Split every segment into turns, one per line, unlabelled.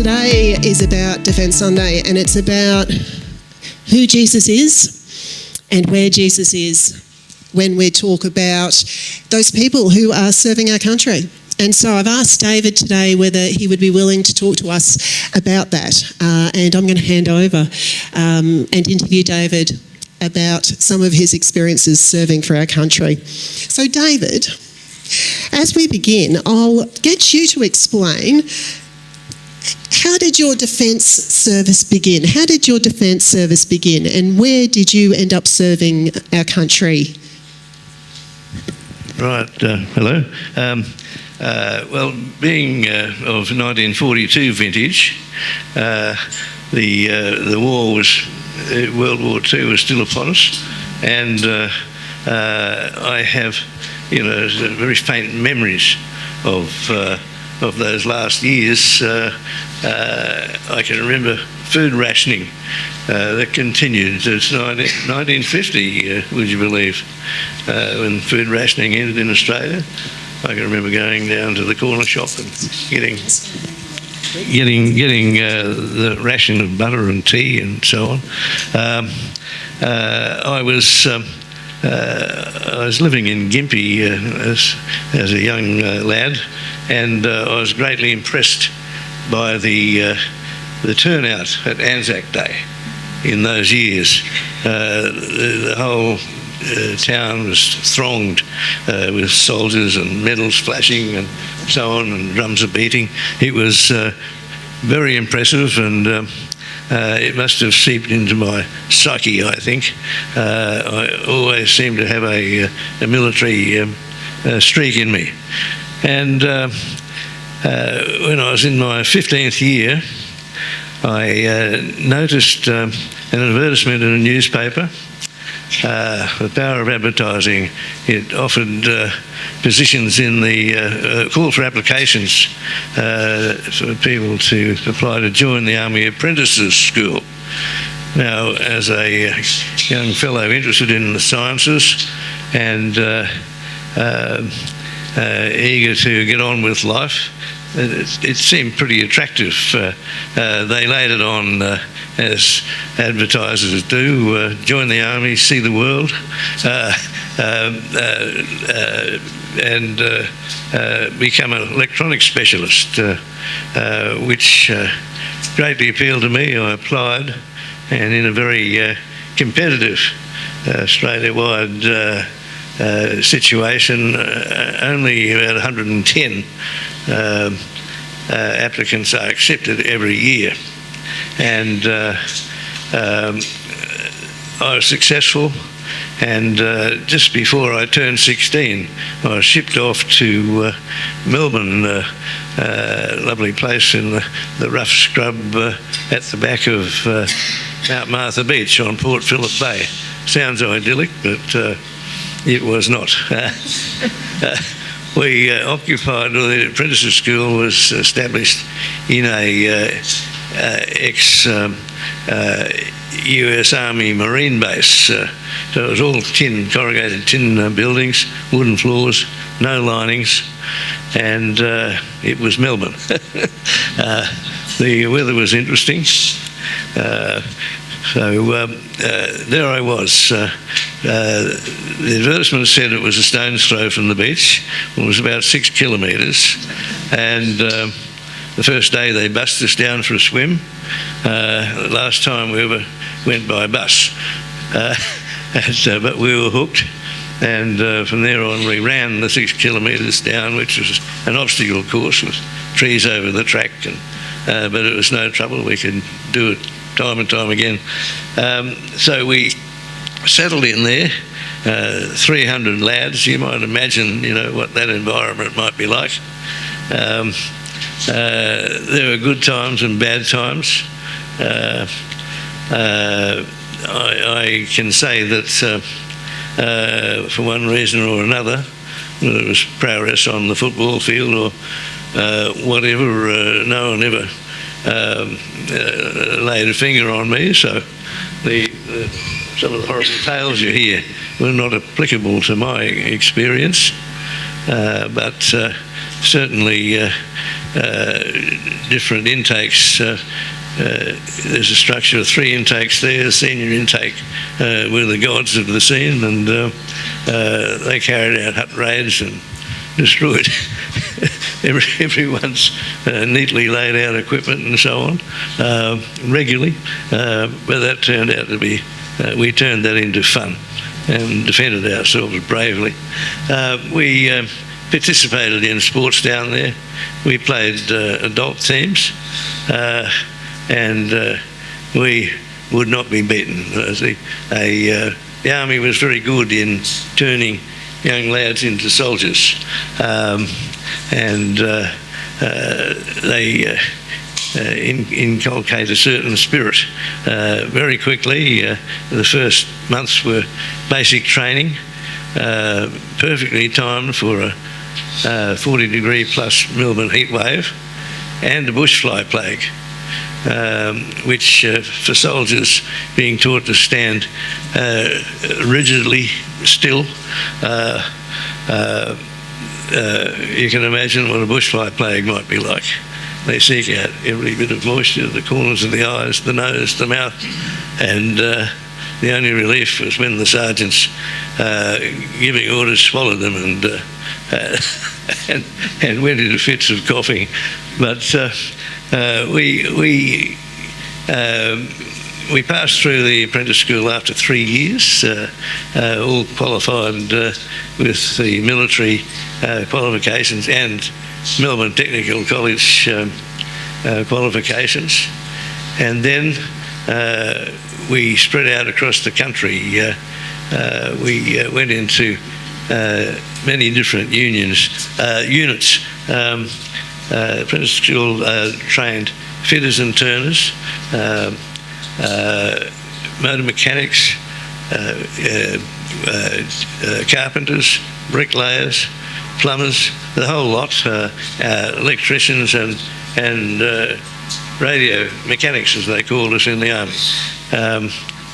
today is about Defence Sunday, and it's about who Jesus is and where Jesus is when we talk about those people who are serving our country. And so I've asked David today whether he would be willing to talk to us about that. And I'm going to hand over and interview David about some of his experiences serving for our country. So David, as we begin, I'll get you to explain, how did your defence service begin? How did your defence service begin, and where did you end up serving our country?
Right, hello. Well, being of 1942 vintage, the war was, World War II was still upon us, and I have, very faint memories of those last years. I can remember food rationing that continued. It's 1950, would you believe, when food rationing ended in Australia. I can remember going down to the corner shop and getting the ration of butter and tea and so on. I was living in Gympie as a young lad, and I was greatly impressed by the turnout at Anzac Day in those years. The whole town was thronged with soldiers and medals flashing and so on, and drums are beating. It was very impressive, and it must have seeped into my psyche, I think. I always seemed to have a military streak in me. And when I was in my 15th year, I noticed an advertisement in a newspaper. The power of advertising. It offered positions in the call for applications for people to apply to join the Army Apprentices School. Now, as a young fellow interested in the sciences and eager to get on with life, it seemed pretty attractive. They laid it on as advertisers do, join the army, see the world, and become an electronics specialist, which greatly appealed to me. I applied, and in a very competitive Australia-wide situation, only about 110 applicants are accepted every year. And I was successful, and just before I turned 16, I was shipped off to Melbourne, lovely place in the rough scrub at the back of Mount Martha Beach on Port Phillip Bay. Sounds idyllic, but it was not. We occupied, or the apprenticeship school was established in a ex-US Army Marine base. So it was all corrugated tin buildings, wooden floors, no linings, and it was Melbourne. The weather was interesting. So there I was. The advertisement said it was a stone's throw from the beach. It was about 6 kilometres, and the first day they bussed us down for a swim. The last time we ever went by bus, but we were hooked, and from there on we ran the 6 kilometres down, which was an obstacle course with trees over the track, and but it was no trouble. We could do it time and time again. So we settled in there, 300 lads. You might imagine, what that environment might be like. There were good times and bad times. I can say that for one reason or another, whether it was prowess on the football field or whatever, no one ever laid a finger on me, so some of the horrible tales you hear were not applicable to my experience, but certainly different intakes. There's a structure of 3 intakes there. Senior intake were the gods of the scene, and they carried out hut raids and destroyed everyone's neatly laid out equipment and so on regularly. But that turned out to be, we turned that into fun and defended ourselves bravely. We participated in sports down there. We played adult teams. And we would not be beaten. The Army was very good in turning young lads into soldiers, and they inculcate a certain spirit very quickly. The first months were basic training, perfectly timed for a 40-degree plus Melbourne heat wave and a bushfly plague. Which for soldiers being taught to stand rigidly still, you can imagine what a bushfly plague might be like. They seek out every bit of moisture, the corners of the eyes, the nose, the mouth, and the only relief was when the sergeants giving orders swallowed them and went into fits of coughing. But we passed through the apprentice school after 3 years, all qualified with the military qualifications and Melbourne Technical College qualifications. And then we spread out across the country. We went into many different units. Apprentice school trained fitters and turners, motor mechanics, carpenters, bricklayers, plumbers, the whole lot, electricians and radio mechanics, as they called us in the Army.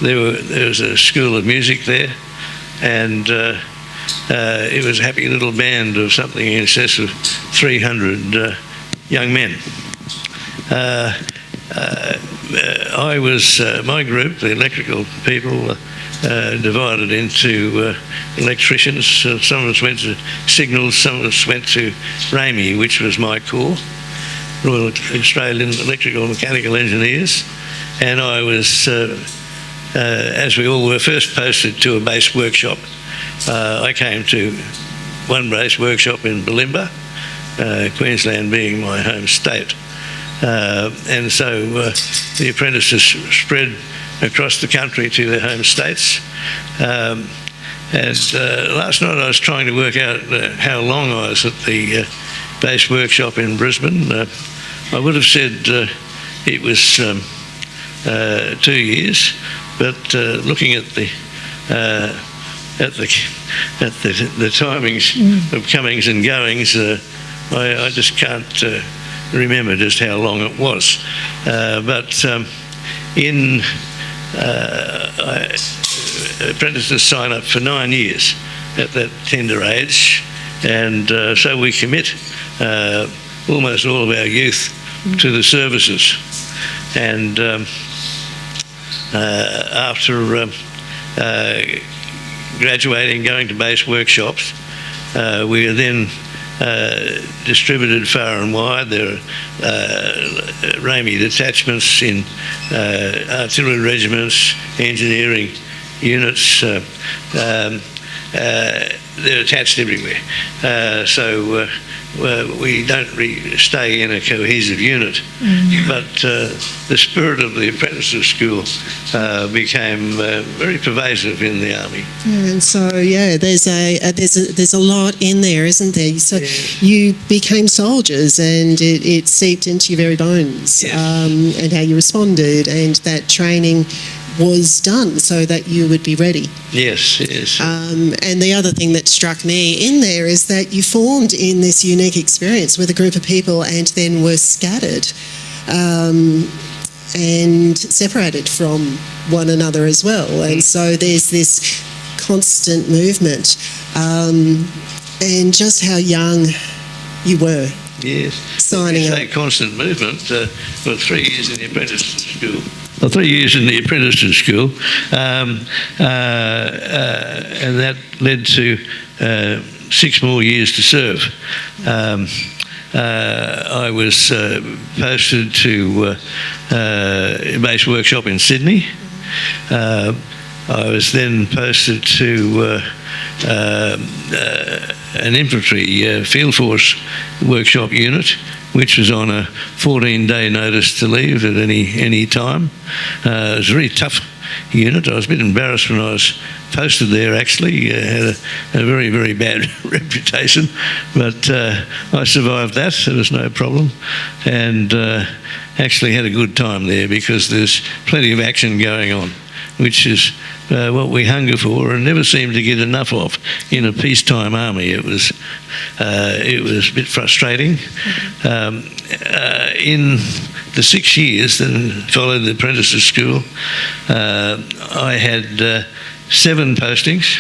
There was a school of music there, and it was a happy little band of something in excess of 300 young men. My group, the electrical people, divided into electricians. Some of us went to signals, some of us went to RAME, which was my corps, Royal Australian Electrical and Mechanical Engineers, and I was, as we all were, first posted to a base workshop. I came to one base workshop in Bulimba, Queensland being my home state. And so the apprentices spread across the country to their home states. And last night I was trying to work out how long I was at the base workshop in Brisbane. I would have said it was 2 years, but looking at the timings of comings and goings, I just can't remember just how long it was. But apprentices sign up for 9 years at that tender age, and so we commit almost all of our youth to the services. And after graduating, going to base workshops, we are then distributed far and wide. There are RAME detachments in artillery regiments, engineering units. They're attached everywhere. So we don't stay in a cohesive unit. But the spirit of the apprenticeship school became very pervasive in the Army.
And so, there's a lot in there, isn't there? So you became soldiers, and it seeped into your very bones, and how you responded, and that training was done so that you would be ready.
Yes.
And the other thing that struck me in there is that you formed in this unique experience with a group of people and then were scattered and separated from one another as well. And so there's this constant movement, and just how young you were
Yes.
signing up.
Constant movement. 3 years in the apprenticeship school. Well, 3 years in the apprenticeship school, and that led to 6 more years to serve. I was posted to a base workshop in Sydney. I was then posted to an infantry field force workshop unit, which was on a 14-day notice to leave at any time. It was a really tough unit. I was a bit embarrassed when I was posted there, actually. Had a very, very bad reputation, but I survived that. There was no problem, and actually had a good time there because there's plenty of action going on, which is what we hunger for and never seem to get enough of in a peacetime army. It was a bit frustrating. In the 6 years that followed the apprenticeship school, I had 7 postings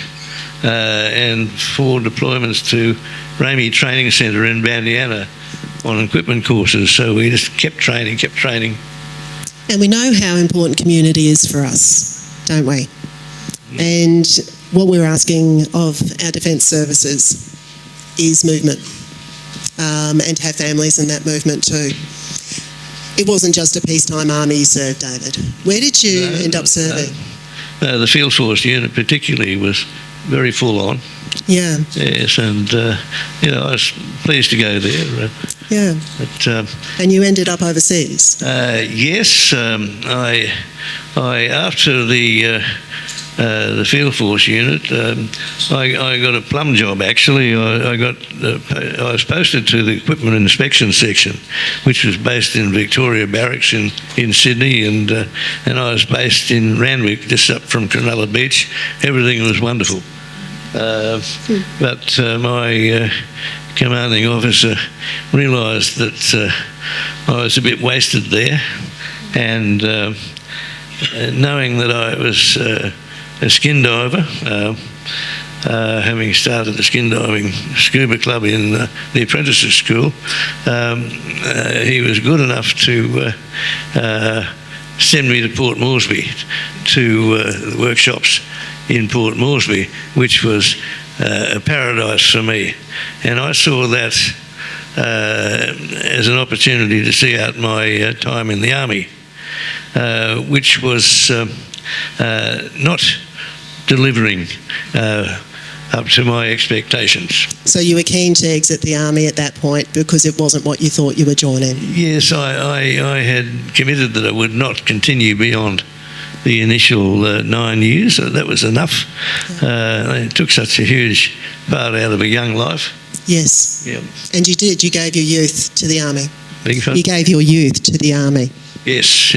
and 4 deployments to Ramey Training Centre in Bandiana on equipment courses. So we just kept training.
And we know how important community is for us, don't we? And what we're asking of our defence services is movement, and have families in that movement too. It wasn't just a peacetime army you served, David. Where did you end up serving?
The field force unit particularly was very full on.
Yeah.
Yes, and I was pleased to go there.
Yeah.
But,
and you ended up overseas?
Yes. I after the field force unit, I got a plum job. Actually, I was posted to the equipment inspection section, which was based in Victoria Barracks in Sydney, and I was based in Randwick, just up from Cronulla Beach. Everything was wonderful, but my commanding officer realised that I was a bit wasted there, and knowing that I was a skin diver, having started the skin diving scuba club in the apprenticeship school, he was good enough to send me to Port Moresby, to the workshops in Port Moresby, which was a paradise for me. And I saw that as an opportunity to see out my time in the army, which was not delivering up to my expectations.
So you were keen to exit the army at that point because it wasn't what you thought you were joining?
Yes, I had committed that I would not continue beyond the initial 9 years. That was enough. It took such a huge part out of a young life.
Yes.
Yep.
And you did. You gave your youth to the army.
You
gave your youth to the army.
Yes,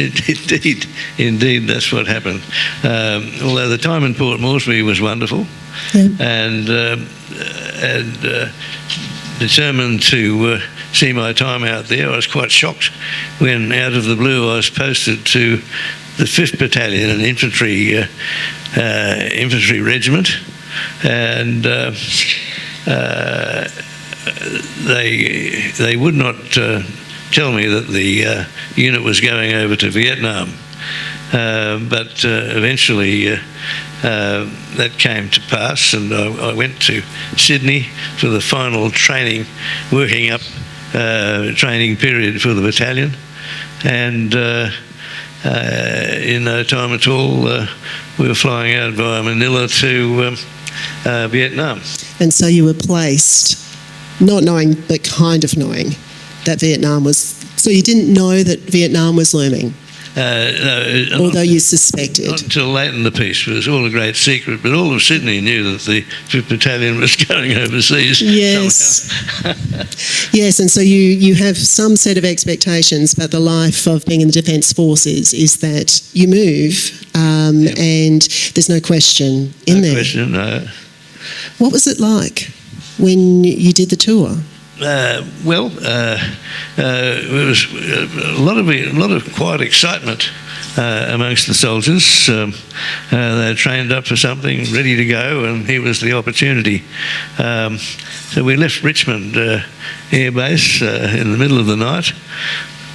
indeed, that's what happened. Although the time in Port Moresby was wonderful, yeah. and determined to see my time out there, I was quite shocked when, out of the blue, I was posted to the 5th Battalion, an infantry regiment, and they would not tell me that the unit was going over to Vietnam, but eventually that came to pass, and I went to Sydney for the final training, working up training period for the battalion, and in no time at all we were flying out via Manila to Vietnam.
And so you were placed, not knowing but kind of knowing, that Vietnam was... So you didn't know that Vietnam was looming?
No,
although you suspected?
Not until late in the piece. It was all a great secret, but all of Sydney knew that the 5th Battalion was going overseas.
Yes. Yes, and so you have some set of expectations, but the life of being in the Defence Forces is that you move and there's no question in there.
No question, no.
What was it like when you did the tour?
It was a lot of quiet excitement amongst the soldiers. They were trained up for something, ready to go, and here was the opportunity. So we left Richmond Air Base in the middle of the night.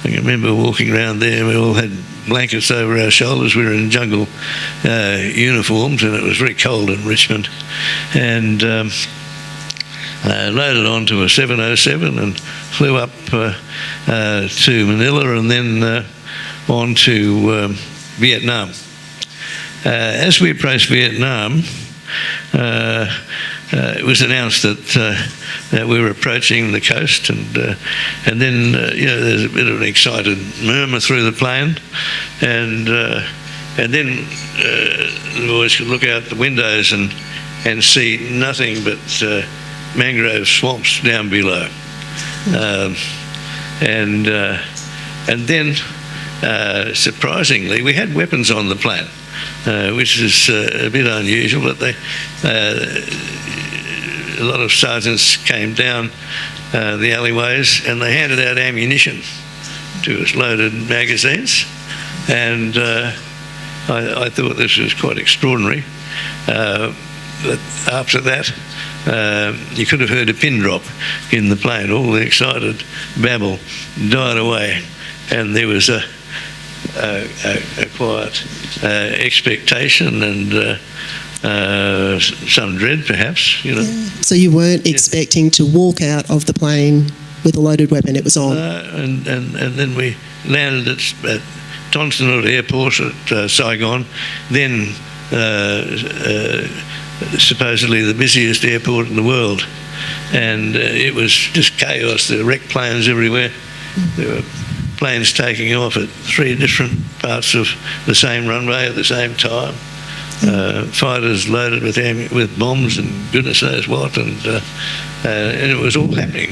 I can remember walking around there. We all had blankets over our shoulders. We were in jungle uniforms, and it was very cold in Richmond. And loaded onto a 707 and flew up to Manila and then on to Vietnam. As we approached Vietnam, it was announced that we were approaching the coast, and then there's a bit of an excited murmur through the plane, and then the boys could look out the windows and see nothing but mangrove swamps down below, and then surprisingly we had weapons on the plane, which is a bit unusual, but a lot of sergeants came down the alleyways and they handed out ammunition to us, loaded magazines, and I thought this was quite extraordinary. But after that, you could have heard a pin drop in the plane. All the excited babble died away, and there was a quiet expectation and some dread, perhaps.
Yeah. So you weren't expecting to walk out of the plane with a loaded weapon. It was on.
And then we landed at Ton Son Airport at Saigon, then supposedly the busiest airport in the world, and it was just chaos. There were wrecked planes everywhere. There were planes taking off at 3 different parts of the same runway at the same time. Fighters loaded with bombs and goodness knows what, and it was all happening,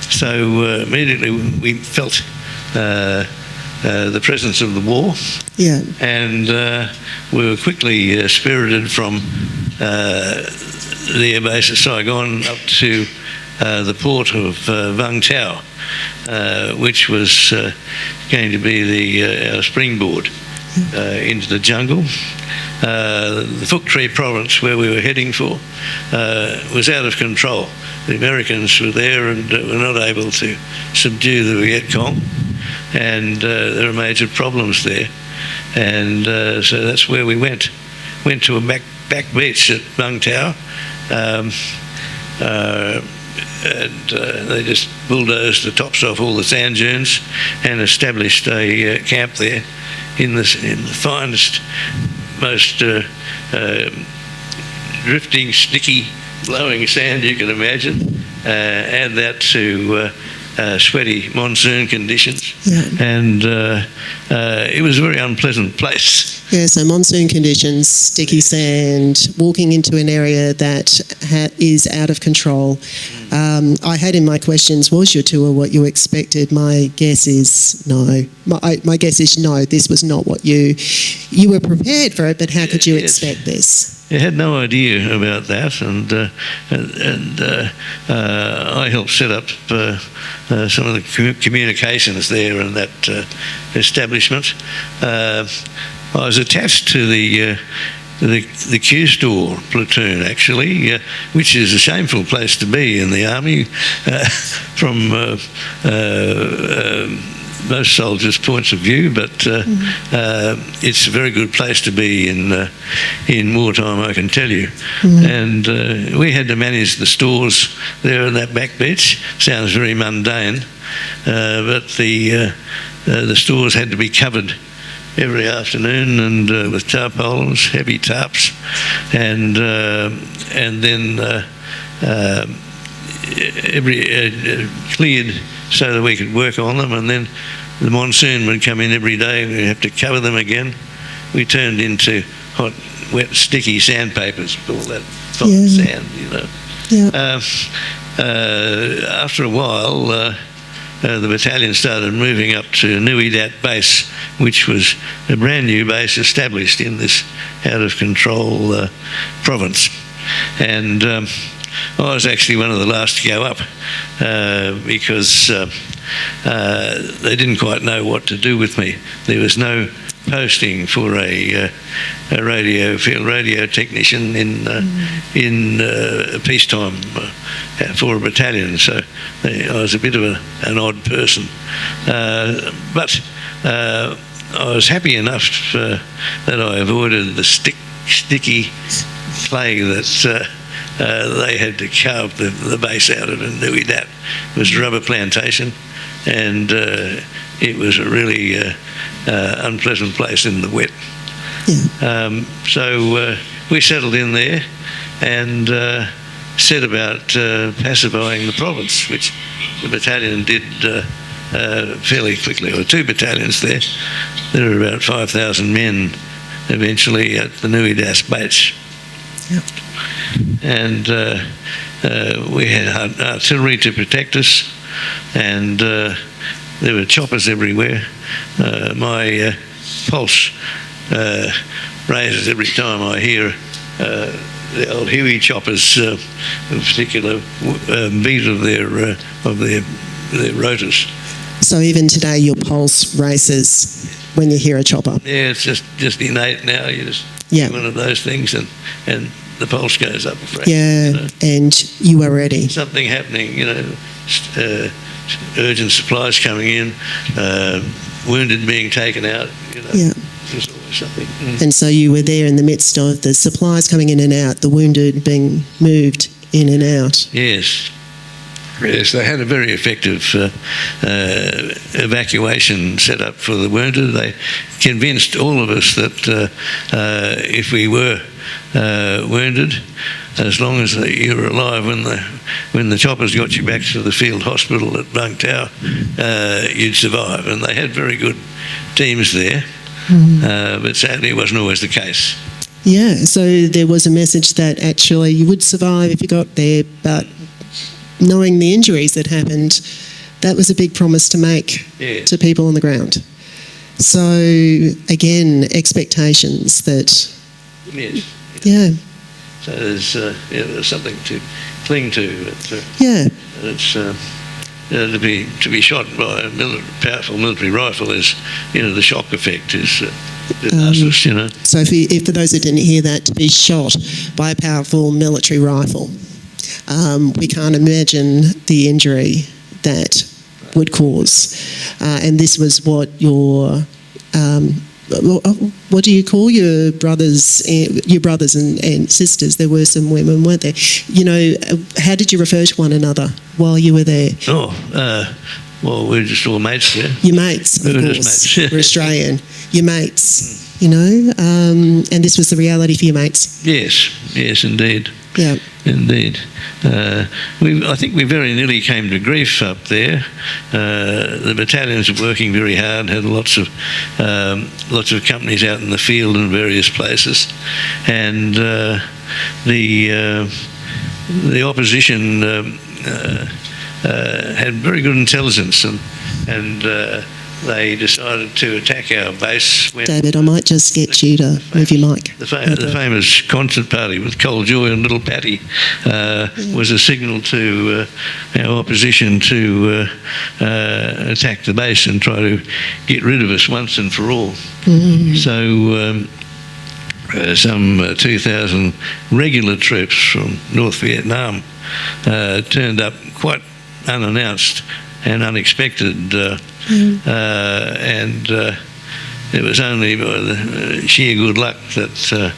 So immediately we felt the presence of the war.
Yeah.
And we were quickly spirited from the air base at Saigon up to the port of Vung Tau, which was going to be our springboard into the jungle. The Phuoc Tri province, where we were heading for, was out of control. The Americans were there and were not able to subdue the Viet Cong, and there were major problems there. And so that's where we went. Went to a back beach at Vung Tau, and they just bulldozed the tops off all the sand dunes and established a camp there in the finest, most drifting, sticky, blowing sand you can imagine. Add that to sweaty monsoon conditions, and it was a very unpleasant place.
Yeah, so monsoon conditions, sticky sand, walking into an area that is out of control. I had in my questions, was your tour what you expected? My guess is no. My guess is no, this was not what you were prepared for it, but how could you expect this?
I had no idea about that, and I helped set up some of the communications there in that establishment. I was attached to the Q store platoon, actually, which is a shameful place to be in the army from most soldiers' points of view, but it's a very good place to be in wartime, I can tell you. And we had to manage the stores there in that back beach. Sounds very mundane, but the stores had to be covered every afternoon and with tarpaulins, heavy tarps, and then cleared so that we could work on them, and then the monsoon would come in every day. We'd have to cover them again. We turned into hot, wet, sticky sandpapers, all that fine sand,
Yeah.
After a while, the battalion started moving up to Nui Dat base, which was a brand new base established in this out-of-control province. And I was actually one of the last to go up because they didn't quite know what to do with me. There was no posting for a field radio technician in peacetime for a battalion, so I was a bit of an odd person. But I was happy enough that I avoided the sticky clay that they had to carve the base out of, and Nui Dat was rubber plantation, and it was a really unpleasant place in the wet.
Yeah.
So we settled in there and set about pacifying the province, which the battalion did fairly quickly. There were 2 battalions there. There were about 5,000 men eventually at the Nui Dat base.
Yep.
And we had artillery to protect us, and there were choppers everywhere. My pulse raises every time I hear the old Huey choppers, in particular, beat of their rotors.
So even today, your pulse races when you hear a chopper.
Yeah, it's just innate now. You just do one of those things, and the pulse goes up a fraction.
Yeah,
you know.
And you are ready.
Something happening, urgent supplies coming in, wounded being taken out.
Yeah.
There's always something.
And so you were there in the midst of the supplies coming in and out, the wounded being moved in and out.
Yes. Yes, they had a very effective evacuation set up for the wounded. They convinced all of us that if we were wounded, as long as you were alive when the choppers got you back to the field hospital at Bung Tau, you'd survive. And they had very good teams there, but sadly it wasn't always the case.
Yeah, so there was a message that actually you would survive if you got there, but knowing the injuries that happened, that was a big promise to make to people on the ground. So, again, expectations that...
Yes.
Yeah.
So there's something to cling to. But,
yeah.
It's to be shot by a powerful military rifle is, the shock effect is disastrous.
So for those who didn't hear that, to be shot by a powerful military rifle, we can't imagine the injury that would cause. And this was what your what do you call your brothers and sisters? There were some women, weren't there? How did you refer to one another while you were there?
Well, we were just all mates there.
Your mates, of course. We're Australian. Your mates, and this was the reality for your mates.
Yes, indeed.
Yeah.
Indeed. I think we very nearly came to grief up there. The battalions were working very hard, had lots of companies out in the field in various places, and the opposition had very good intelligence, and they decided to attack our base.
David, I might just get you to move your mic.
The famous concert party with Cold Joy and Little Patty was a signal to our opposition to attack the base and try to get rid of us once and for all.
Mm-hmm.
So some 2,000 regular troops from North Vietnam turned up quite unannounced and unexpected, and it was only by the sheer good luck that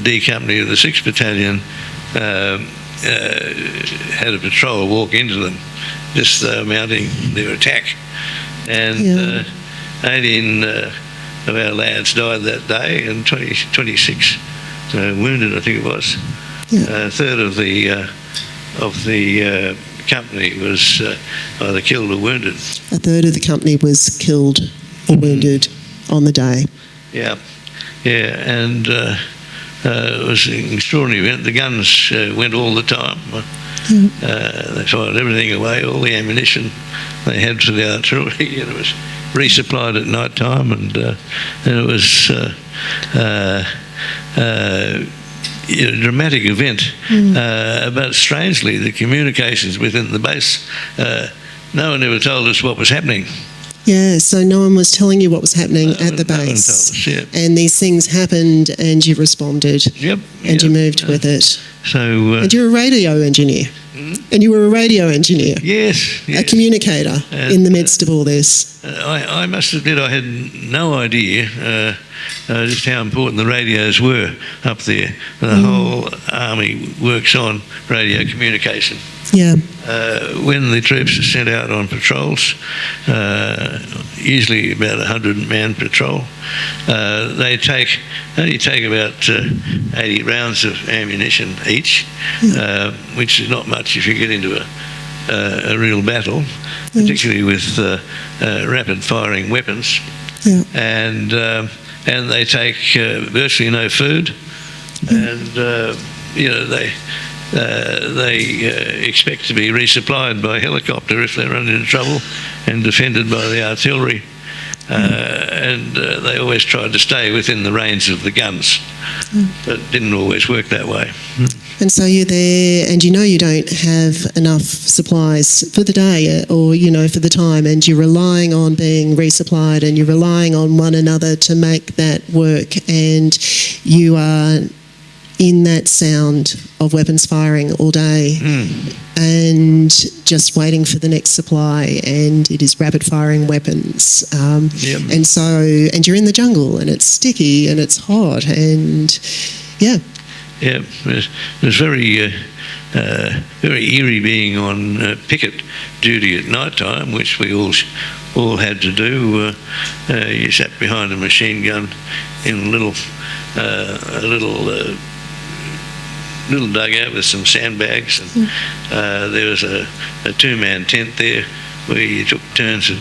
D Company of the 6th Battalion had a patrol walk into them, just mounting their attack, and 18 of our lads died that day, and 26 wounded, I think it was. A third of the company was either killed or wounded.
A third of the company was killed or wounded on the day.
Yeah, and it was an extraordinary event. The guns went all the time. They fired everything away, all the ammunition they had for the artillery. It was resupplied at night time, and it was dramatic event. But strangely, the communications within the base, no one ever told us what was happening.
Yeah, so no one was telling you what was happening at the base.
No one told us, yeah.
And these things happened and you responded.
Yep.
And you moved with it.
So,
and you're a radio engineer. And you were a radio engineer.
Yes.
A communicator in the midst of all this.
I must admit I had no idea just how important the radios were up there. The whole army works on radio communication.
Yeah.
When the troops are sent out on patrols, usually about 100-man patrol, they only take about 80 rounds of ammunition each, which is not much if you get into a real battle, particularly with rapid-firing weapons.
Yeah.
And they take virtually no food, and they expect to be resupplied by helicopter if they run into trouble, and defended by the artillery. And they always tried to stay within the range of the guns, but it didn't always work that way.
And so you're there, and you don't have enough supplies for the day or, for the time, and you're relying on being resupplied, and you're relying on one another to make that work, and you are in that sound of weapons firing all day and just waiting for the next supply, and it is rapid firing weapons. And you're in the jungle, and it's sticky and it's hot, and yeah.
Yeah, it was very eerie being on picket duty at night time, which we all had to do. You sat behind a machine gun in a little dugout with some sandbags, and there was a two-man tent there where you took turns of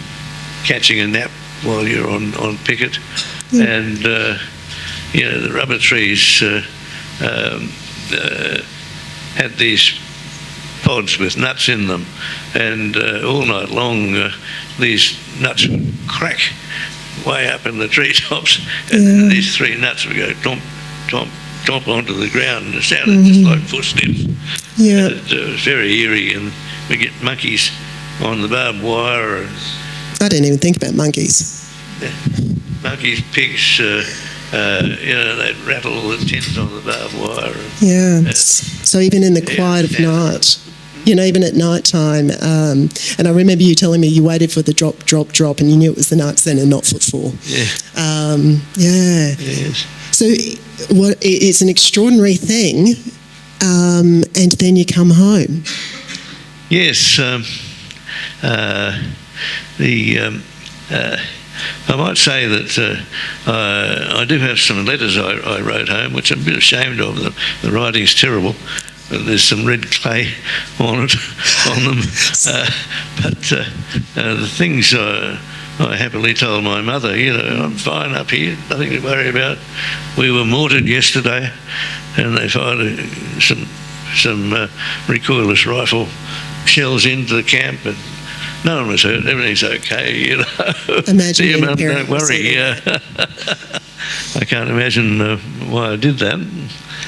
catching a nap while you're on picket. And the rubber trees had these pods with nuts in them, and all night long these nuts would crack way up in the treetops, and these three nuts would go tomp, tomp, tomp onto the ground, and it sounded just like footsteps.
Yeah.
It was very eerie, and we get monkeys on the barbed wire. And,
I didn't even think about monkeys.
Monkeys, pigs, they'd rattle the tins on the barbed wire.
Yeah. So even in the quiet of night, even at night time, and I remember you telling me you waited for the drop, drop, drop, and you knew it was the nights then and not footfall.
Yeah.
Yes. So it's an extraordinary thing, and then you come home.
Yes. I might say that I do have some letters I wrote home, which I'm a bit ashamed of. The writing's terrible. There's some red clay on them. But the things I happily told my mother, I'm fine up here, nothing to worry about. We were mortared yesterday, and they fired some recoilless rifle shells into the camp, and no one was hurt. Everything's okay,
Imagine
Dear Mum,
parent
don't worry. I can't imagine why I did that.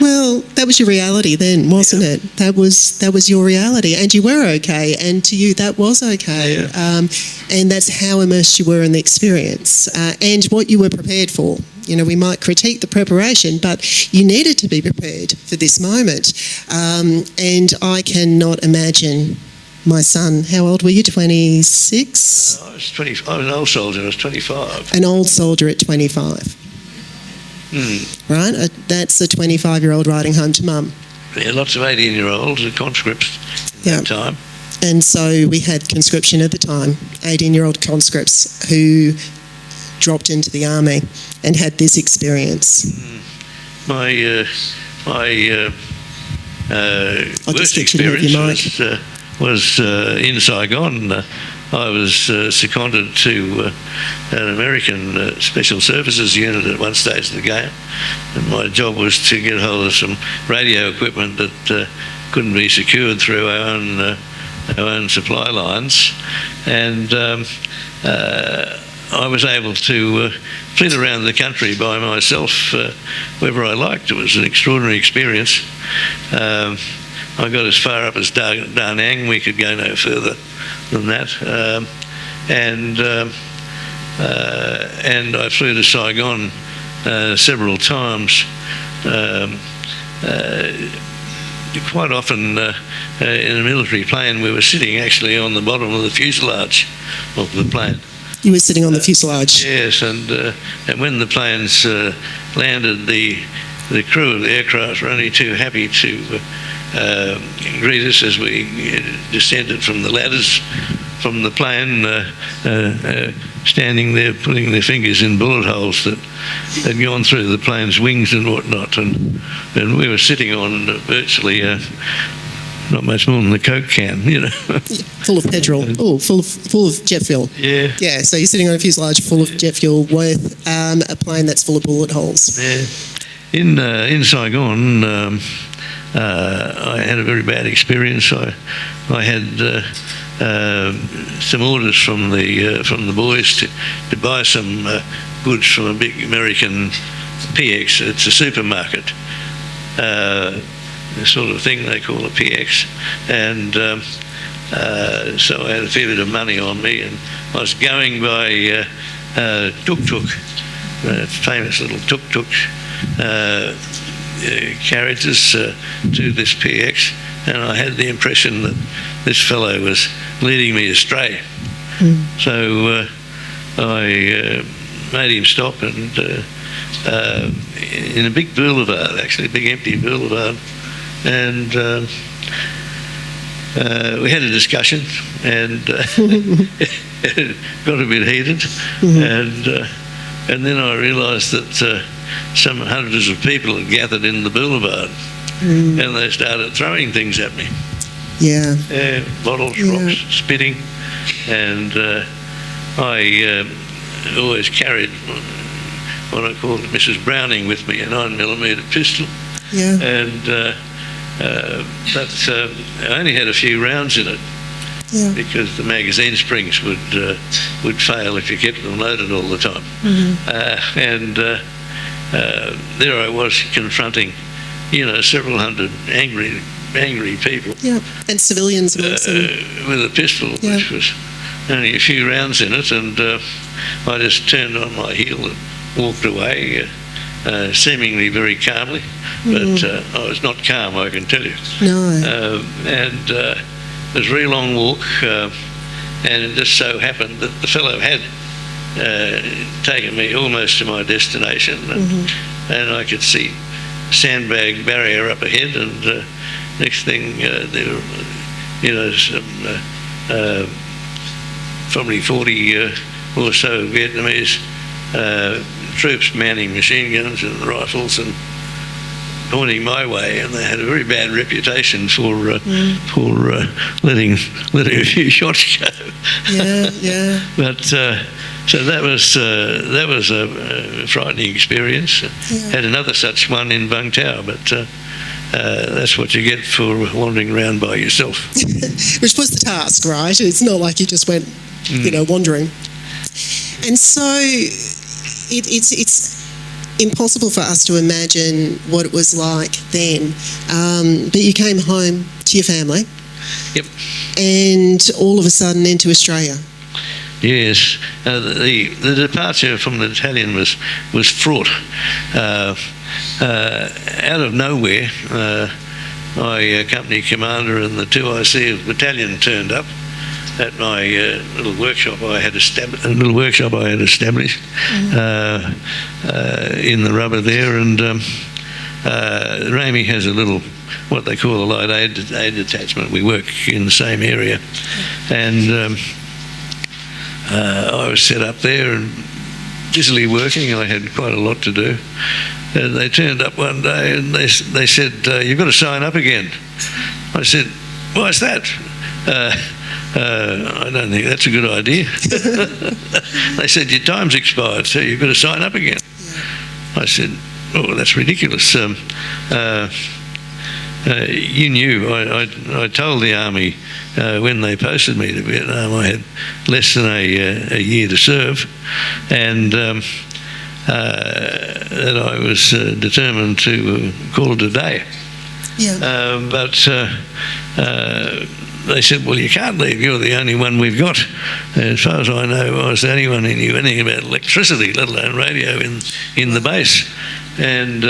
Well, that was your reality then, wasn't it? That was your reality, and you were okay, and to you that was okay.
Yeah.
And that's how immersed you were in the experience, and what you were prepared for. We might critique the preparation, but you needed to be prepared for this moment. And I cannot imagine my son. How old were you? 26?
I was 20. I was an old soldier. I was 25.
An old soldier at 25. Right? That's a 25-year-old riding home to mum.
Yeah, lots of 18-year-olds and conscripts at that time.
And so we had conscription at the time, 18-year-old conscripts who dropped into the army and had this experience.
My worst experience was in Saigon. I was seconded to an American Special Services unit at one stage of the game, and my job was to get hold of some radio equipment that couldn't be secured through our own supply lines. And I was able to flit around the country by myself wherever I liked. It was an extraordinary experience. I got as far up as Da Nang. We could go no further than that. And I flew to Saigon several times. Quite often in a military plane, we were sitting actually on the bottom of the fuselage of the plane.
You were sitting on the fuselage?
Yes, and when the planes landed, the crew of the aircraft were only too happy to greet us as we descended from the ladders from the plane, standing there putting their fingers in bullet holes that had gone through the plane's wings and whatnot, and we were sitting on virtually not much more than the Coke can, you know.
Full of petrol. Oh, full of jet fuel.
Yeah.
Yeah, so you're sitting on a fuselage full of jet fuel with a plane that's full of bullet holes.
Yeah. In Saigon, I had a very bad experience. I had some orders from the boys to buy some goods from a big American PX. It's a supermarket, the sort of thing they call a PX, and so I had a fair bit of money on me, and I was going by tuk-tuk, famous little tuk-tuk carriages to this PX, and I had the impression that this fellow was leading me astray. So I made him stop, and in a big boulevard, actually a big empty boulevard, and we had a discussion, and it got a bit heated, and then I realised that some hundreds of people had gathered in the boulevard, and they started throwing things at me.
Yeah.
Bottles, rocks, spitting, and I always carried what I called Mrs. Browning with me, a 9mm pistol.
Yeah.
And but I only had a few rounds in it.
Yeah.
Because the magazine springs would fail if you kept them loaded all the time. And there I was confronting, several hundred angry people.
Yeah, and civilians also.
With a pistol, which was only a few rounds in it, and I just turned on my heel and walked away, seemingly very calmly, but I was not calm, I can tell you.
No.
And it was a very long walk, and it just so happened that the fellow had taken me almost to my destination, and I could see sandbag barrier up ahead, and next thing there were, some probably 40 or so Vietnamese troops manning machine guns and rifles and pointing my way, and they had a very bad reputation for letting a few shots go.
Yeah.
But so that was a frightening experience.
Yeah.
Had another such one in Vung Tau, but that's what you get for wandering around by yourself.
Which was the task, right? It's not like you just went, wandering. And so it's impossible for us to imagine what it was like then. But you came home to your family.
Yep.
And all of a sudden into Australia.
Yes, the departure from the battalion was fraught. Out of nowhere, my company commander and the 2IC of the battalion turned up at my little workshop I had established in the rubber there, and Ramey has a little, what they call a light aid detachment. We work in the same area, and I was set up there and busily working. I had quite a lot to do, and they turned up one day and they said, "You've got to sign up again." I said, "Why's that?" I don't think that's a good idea. They said, "Your time's expired, so you've got to sign up again." I said, "Oh, that's ridiculous." you knew, I told the Army when they posted me to Vietnam I had less than a year to serve, and that I was determined to call it a day.
Yeah.
But they said, well, you can't leave, you're the only one we've got. As far as I know, I was the only one who knew anything about electricity, let alone radio, in the base. And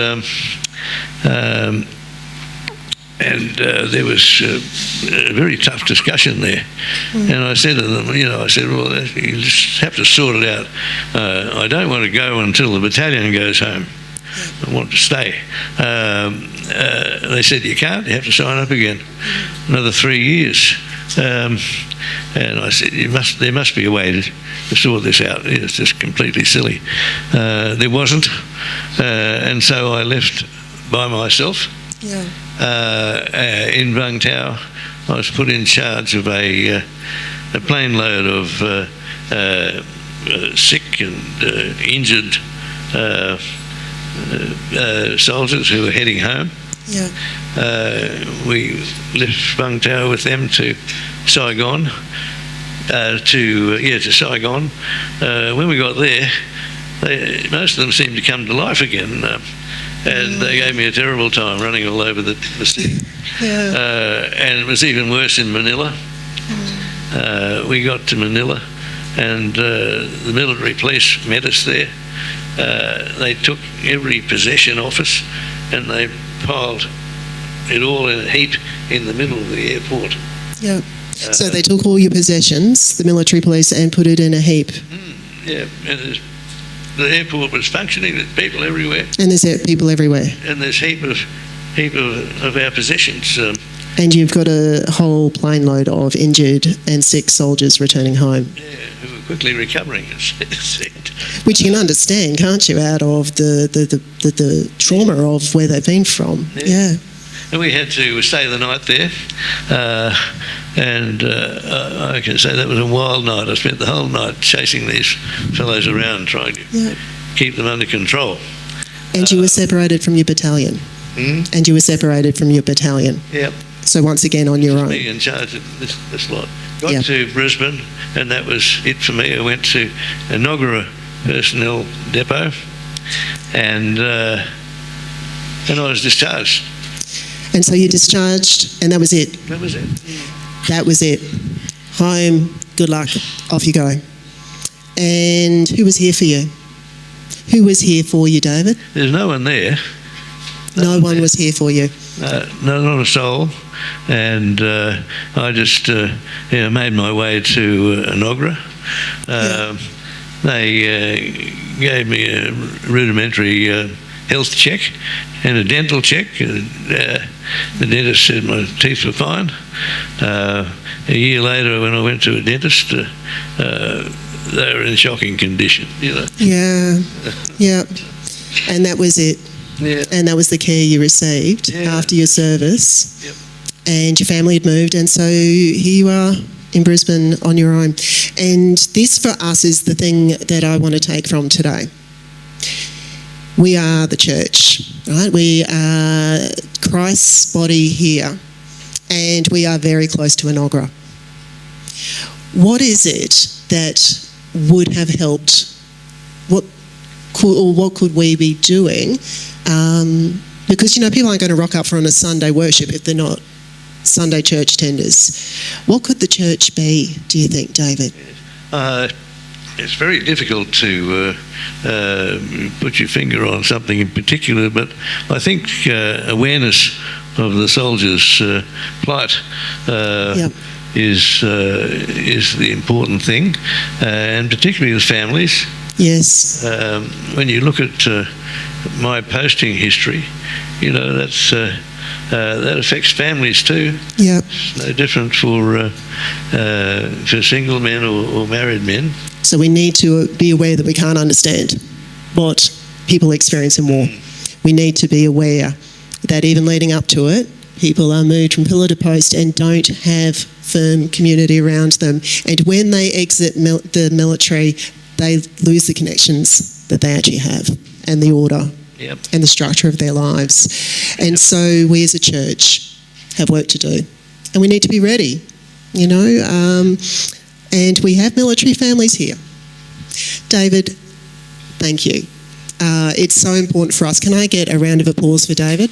there was a very tough discussion there. And I said to them, well, you just have to sort it out. I don't want to go until the battalion goes home. I want to stay. They said, you can't, you have to sign up again. Another 3 years. And I said, there must be a way to sort this out. It's just completely silly. There wasn't. And so I left by myself.
Yeah.
In Vung Tau, I was put in charge of a plane load of sick and injured soldiers who were heading home.
Yeah.
We left Vung Tau with them to Saigon. To Saigon. When we got there, most of them seemed to come to life again. And they gave me a terrible time running all over the city. Yeah. And it was even worse in Manila. We got to Manila, and the military police met us there. They took every possession off us, and they piled it all in a heap in the middle of the airport.
Yeah. So they took all your possessions, the military police, and put it in a heap.
Yeah. And the airport was functioning. There's people everywhere.
And there's people everywhere.
And there's heap of our possessions.
And you've got a whole plane load of injured and sick soldiers returning home.
Yeah, who were quickly recovering.
Which you can understand, can't you, out of the trauma of where they've been from. Yeah.
And we had to stay the night there. And I can say that was a wild night. I spent the whole night chasing these fellows around, trying to keep them under control.
And you were separated from your battalion. And you were separated from your battalion.
Yep.
So once again on your own.
Me in charge of this lot. Got to Brisbane, and that was it for me. I went to Enoggera Personnel Depot, and I was discharged.
And so you discharged, and that was it?
That was it.
That was it. Home, good luck, off you go. And who was here for you? Who was here for you, David?
There's no one there.
No one was here for you?
No, not a soul. And I just made my way to Enoggera. They gave me a rudimentary health check and a dental check. The dentist said my teeth were fine. A year later, when I went to a dentist, they were in shocking condition.
Yeah, yeah. And that was it.
Yeah.
And that was the care you received after your service.
Yep.
And your family had moved, and so here you are in Brisbane on your own. And this for us is the thing that I want to take from today. We are the church, right? We are Christ's body here, and we are very close to Enoggera. What is it that would have helped? What could we be doing? Because, people aren't going to rock up for on a Sunday worship if they're not Sunday church tenders. What could the church be, do you think, David?
It's very difficult to put your finger on something in particular, but I think awareness of the soldiers' plight is the important thing, and particularly the families. Yes. When you look at my posting history, that affects families too. Yep. It's no different for single men or married men.
So we need to be aware that we can't understand what people experience in war. We need to be aware that even leading up to it, people are moved from pillar to post and don't have firm community around them. And when they exit the military, they lose the connections that they actually have and the order
Yep.
and the structure of their lives. And so we as a church have work to do, and we need to be ready, and we have military families here. David, thank you. It's so important for us. Can I get a round of applause for David?